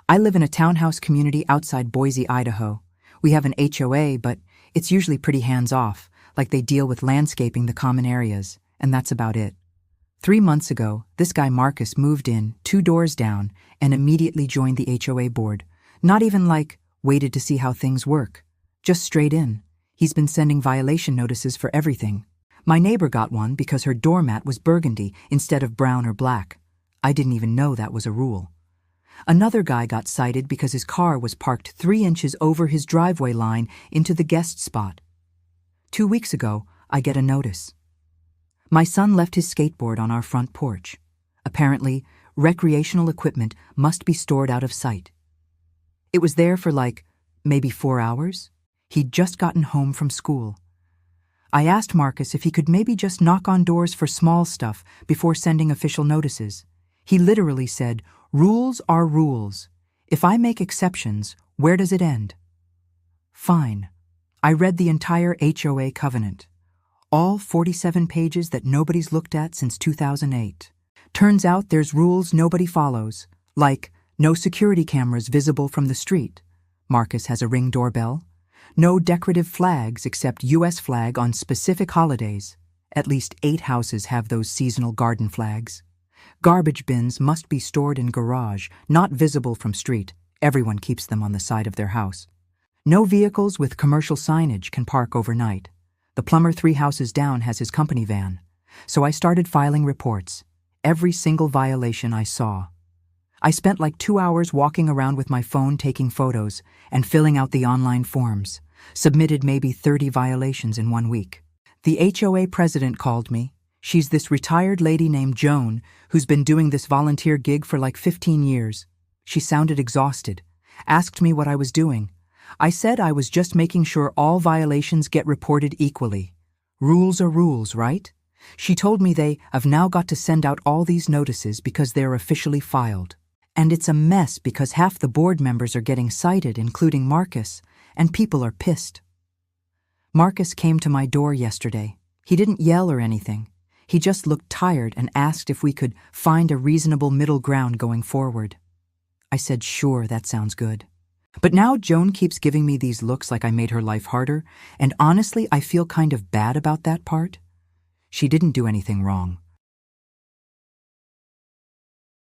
I live in a townhouse community outside Boise, Idaho. We have an HOA, but it's usually pretty hands-off, like they deal with landscaping the common areas, and that's about it. 3 months ago, this guy Marcus moved in, 2 doors down, and immediately joined the HOA board. Not even waited to see how things work. Just straight in. He's been sending violation notices for everything. My neighbor got one because her doormat was burgundy instead of brown or black. I didn't even know that was a rule. Another guy got cited because his car was parked 3 inches over his driveway line into the guest spot. 2 weeks ago, I get a notice. My son left his skateboard on our front porch. Apparently, recreational equipment must be stored out of sight. It was there for maybe 4 hours. He'd just gotten home from school. I asked Marcus if he could maybe just knock on doors for small stuff before sending official notices. He literally said, "Rules are rules. If I make exceptions, where does it end?" Fine. I read the entire HOA covenant. All 47 pages that nobody's looked at since 2008. Turns out there's rules nobody follows, like no security cameras visible from the street. Marcus has a Ring doorbell. No decorative flags except US flag on specific holidays. At least 8 houses have those seasonal garden flags. Garbage bins must be stored in garage, not visible from street. Everyone keeps them on the side of their house. No vehicles with commercial signage can park overnight. The plumber 3 houses down has his company van. So I started filing reports. Every single violation I saw. I spent 2 hours walking around with my phone taking photos and filling out the online forms. Submitted maybe 30 violations in 1 week. The HOA president called me. She's this retired lady named Joan who's been doing this volunteer gig for 15 years. She sounded exhausted, asked me what I was doing. I said I was just making sure all violations get reported equally. Rules are rules, right? She told me they have now got to send out all these notices because they're officially filed. And it's a mess because half the board members are getting cited, including Marcus, and people are pissed. Marcus came to my door yesterday. He didn't yell or anything. He just looked tired and asked if we could find a reasonable middle ground going forward. I said, sure, that sounds good. But now Joan keeps giving me these looks like I made her life harder, and honestly, I feel kind of bad about that part. She didn't do anything wrong.